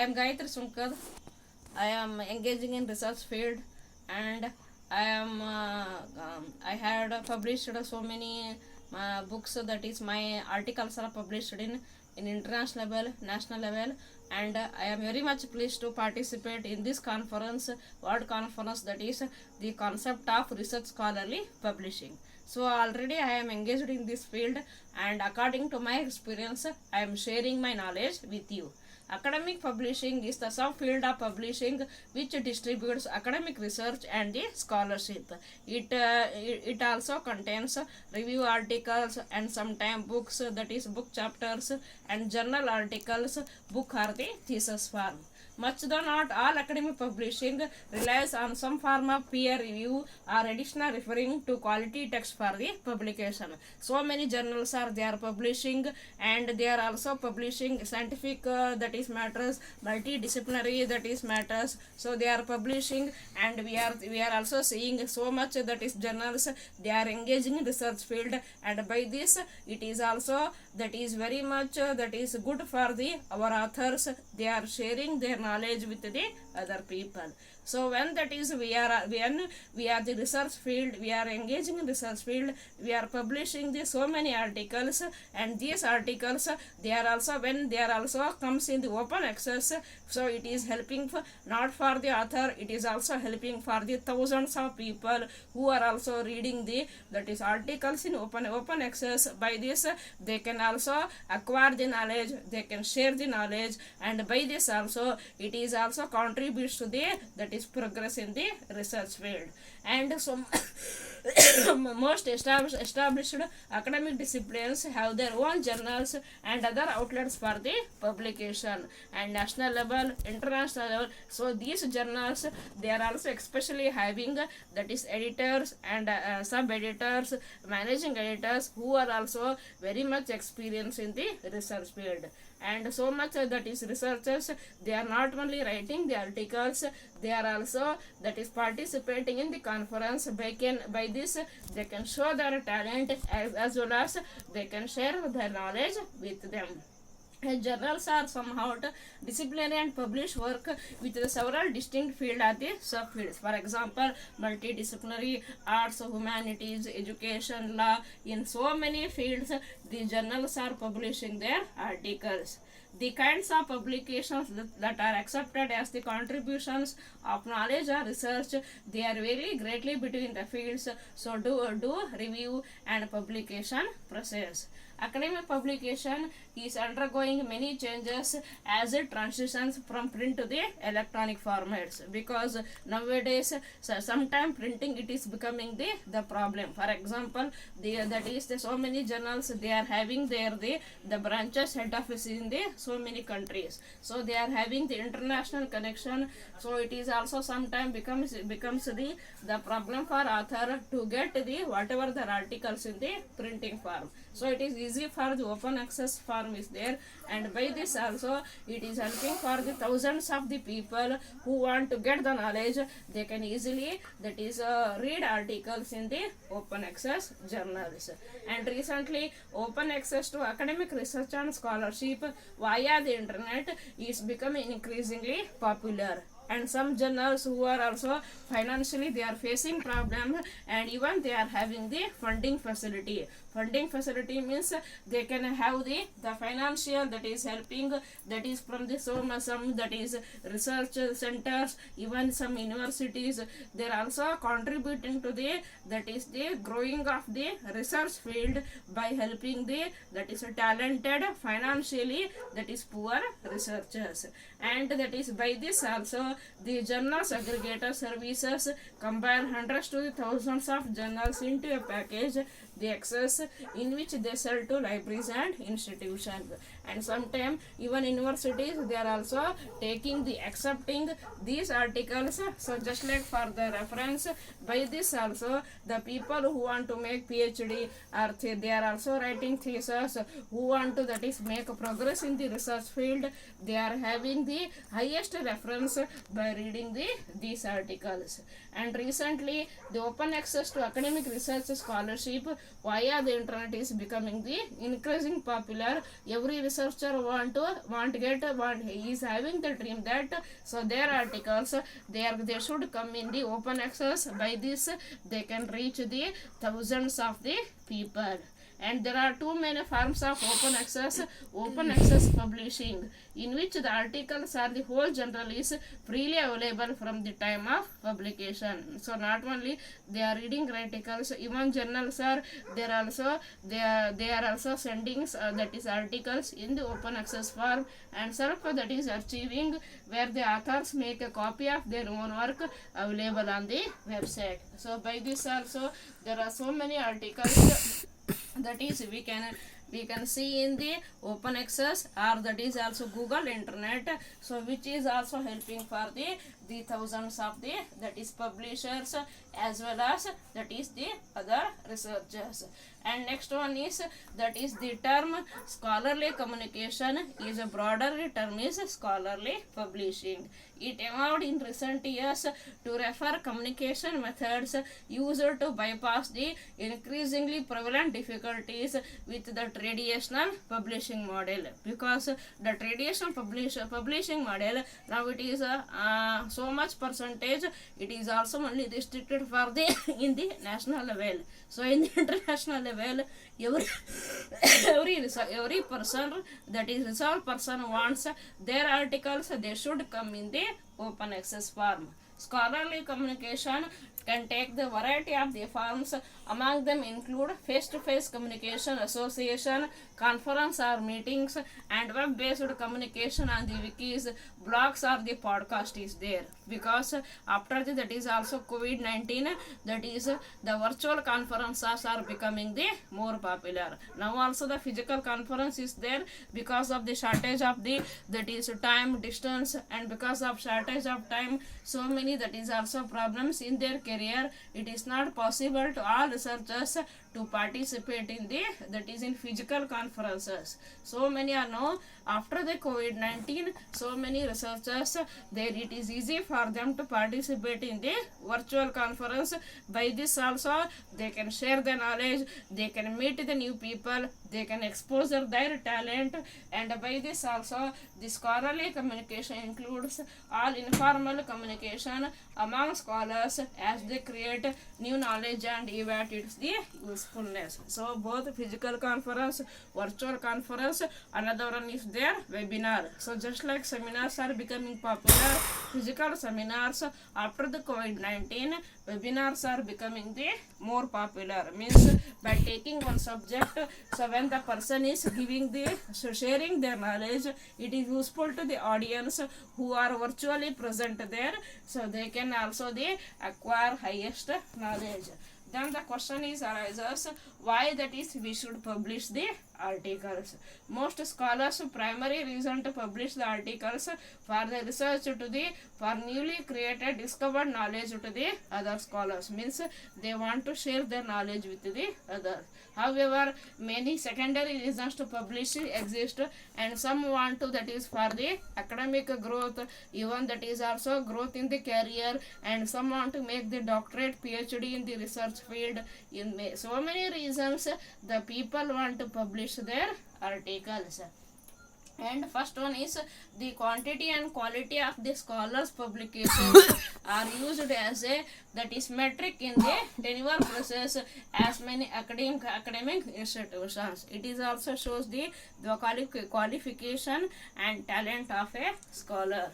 I am Gayatri Sunkar. I am engaging in research field, and I had published so many books. That is, my articles are published in international level, national level, and I am very much pleased to participate in this conference, world conference, that is the concept of research scholarly publishing. So already I am engaged in this field, and according to my experience, I am sharing my knowledge with you. Academic publishing is the subfield of publishing which distributes academic research and the scholarship. It also contains review articles and sometimes books, that is book chapters, and journal articles. Book are the thesis form. Much though not all academic publishing relies on some form of peer review or additional referring to quality text for the publication. So many journals are publishing, and they are also publishing scientific that is matters, multidisciplinary that is matters. So they are publishing, and we are also seeing so much that is journals. They are engaging in research field, and by this it is also that is very much that is good for the our authors. They are sharing their knowledge with the other people. So when we are the research field, we are engaging in research field, we are publishing so many articles, and these articles they are also comes in the open access. So it is helping not for the author, it is also helping for the thousands of people who are also reading that is articles in open access. By this they can also acquire the knowledge, they can share the knowledge, and by this also it is also contributes to that is progress in the research field. And so most established academic disciplines have their own journals and other outlets for the publication, and national level, international level. So these journals, they are also especially having that is editors and sub editors, managing editors, who are also very much experienced in the research field. And so much that is researchers, they are not only writing the articles, they are also that is participating in the conference. By this they can show their talent, as well as they can share their knowledge with them. And journals are somehow disciplinary and publish work with several distinct fields or the subfields. For example, multidisciplinary, arts, humanities, education, law. In so many fields, the journals are publishing their articles. The kinds of publications that are accepted as the contributions of knowledge or research, they are vary greatly between the fields. So do review and publication process. Academic publication is undergoing many changes as it transitions from print to the electronic formats, because nowadays sometimes printing it is becoming the problem. For example, so many journals, they are having the branches head office in so many countries, so they are having the international connection. So it is also sometimes becomes the problem for author to get whatever the articles in the printing form. So it is easy for the open access form is there, and by this also it is helping for the thousands of the people who want to get the knowledge. They can easily read articles in the open access journals. And recently, open access to academic research and scholarship via the internet is becoming increasingly popular. And some journals who are also financially, they are facing problem, and even they are having the funding facility. Funding facility means they can have the financial that is helping, that is from the some that is research centers, even some universities. They are also contributing to the growing of the research field by helping that is talented financially that is poor researchers. And that is by this also the journals aggregator services combine hundreds to the thousands of journals into a package, the access in which they sell to libraries and institutions. And sometimes even universities, they are also accepting these articles. So just like for the reference, by this also the people who want to make PhD, or they are also writing thesis, who want to make progress in the research field, they are having the highest reference by reading these articles. And recently, the open access to academic research scholarship via the internet is becoming increasing popular. Every researcher is having the dream that so their articles they should come in the open access. By this they can reach the thousands of the people. And there are two main forms of open access publishing, in which the articles are the whole journal is freely available from the time of publication. So not only they are reading articles, even journals are they are also sending that is articles in the open access form, and self that is achieving where the authors make a copy of their own work available on the website. So by this also there are so many articles that is we can see in the open access, or that is also Google internet, so which is also helping for the thousands of the that is publishers as well as that is the other researchers. And next one is that is the term scholarly communication is a broader term is scholarly publishing. It evolved in recent years to refer communication methods used to bypass the increasingly prevalent difficulties with the traditional publishing model, because the traditional publishing model now it is so much percentage it is also only restricted for the in the national level. So in the international level every person that is research person wants their articles they should come in the open access form. Scholarly communication can take the variety of the forms. Among them include face-to-face communication, association, conference or meetings, and web-based communication on the wikis, blogs or the podcast is there. Because after that is also COVID-19, that is the virtual conferences are becoming the more popular. Now also the physical conference is there because of the shortage of the that is time, distance, and because of shortage of time, so many that is also problems in their career. It is not possible to all researchers to participate in the that is in physical conferences. So many are now after the COVID-19, so many researchers there it is easy for them to participate in the virtual conference. By this also they can share their knowledge, they can meet the new people, they can expose their talent, and by this also the scholarly communication includes all informal communication among scholars as they create new knowledge and evaluate its the usefulness. So both physical conference, virtual conference, another one is there webinar. So just like seminars are becoming popular, physical seminars after the COVID-19, webinars are becoming the more popular. Means by taking one subject, so when the person is giving the sharing their knowledge, it is useful to the audience who are virtually present there, so they can also they acquire highest knowledge. Then the question is arises why that is we should publish the articles. Most scholars primary reason to publish the articles for the research to the for newly created discovered knowledge to the other scholars, means they want to share their knowledge with the others. However, many secondary reasons to publish exist, and some want to that is for the academic growth, even that is also growth in the career, and some want to make the doctorate PhD in the research field. In so many reasons the people want to publish their articles. And first one is the quantity and quality of the scholars' publications are used as a that is metric in the tenure process as many academic institutions. It is also shows the qualification and talent of a scholar.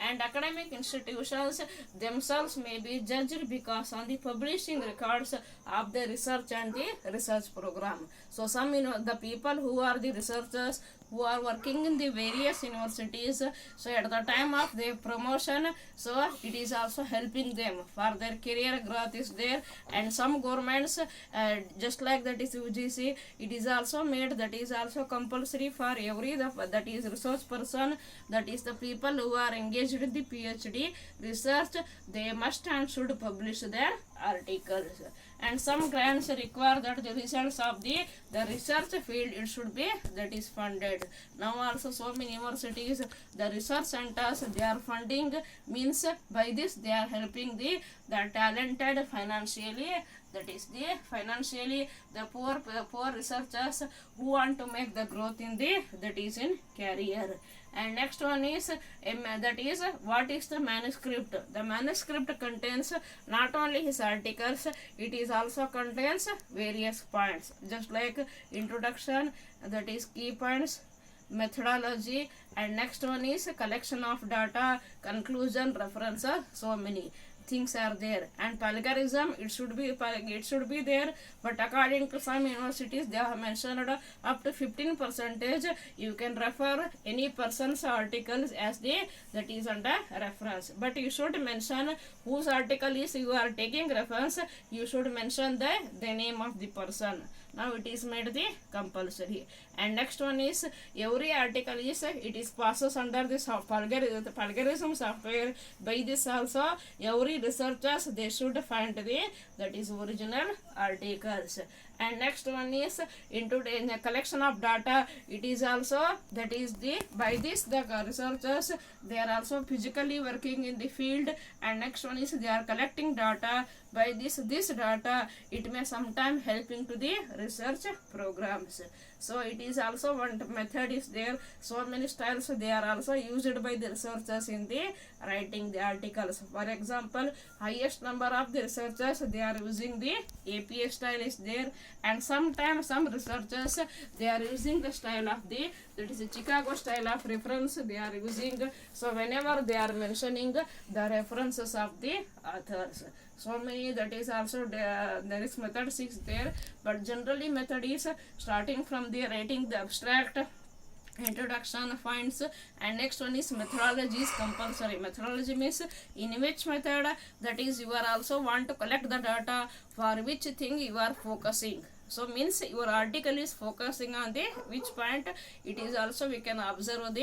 And academic institutions themselves may be judged because on the publishing records of the research and the research program. So some the people who are the researchers who are working in the various universities, so at the time of their promotion, so it is also helping them for their career growth is there. And some governments just like that is UGC, it is also made that is also compulsory for every that is research person, that is the people who are engaged with the PhD research, they must and should publish their articles. And some grants require that the results of the research field it should be that is funded. Now also so many universities, the research centers they are funding, means by this they are helping the talented financially, that is the financially the poor researchers who want to make the growth in the that is in career. And next one is that is what is the manuscript. The manuscript contains not only his articles, it is also contains various points, just like introduction, that is key points, methodology, and next one is collection of data, conclusion, references, so many things are there. And plagiarism, it should be there, but according to some universities they have mentioned up to 15% you can refer any person's articles as that is under reference, but you should mention whose article is you are taking reference. You should mention the name of the person. Now it is made the compulsory. And next one is every article is it is passes under this plagiarism software. By this also every researchers they should find that is original articles. And next one is in the collection of data. It is also that is by this the researchers they are also physically working in the field. And next one is they are collecting data. By this data it may sometime helping to the research programs. So it is also one method is there. So many styles they are also used by the researchers in the writing the articles. For example, highest number of the researchers they are using the APA style is there, and sometimes some researchers they are using the style of that is a Chicago style of reference they are using. So whenever they are mentioning the references of the authors, so many that is also there is method 6 there, but generally method is starting from the writing the abstract, introduction, points, and next one is methodology is compulsory. Methodology means in which method that is you are also want to collect the data for which thing you are focusing. So means your article is focusing on the which point. It is also we can observe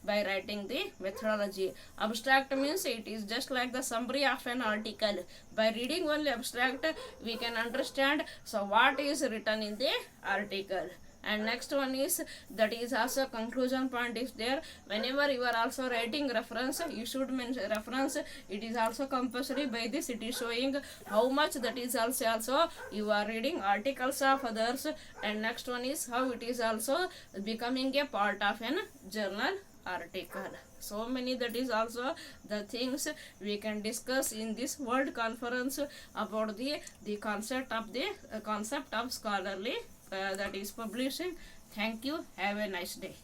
by writing the methodology. Abstract means it is just like the summary of an article. By reading only abstract we can understand so what is written in the article. And next one is that is also conclusion point is there. Whenever you are also writing reference, you should mention reference. It is also compulsory. By this it is showing how much that is also you are reading articles of others. And next one is how it is also becoming a part of an journal article. So many that is also the things we can discuss in this world conference about the concept of scholarly that is publishing. Thank you. Have a nice day.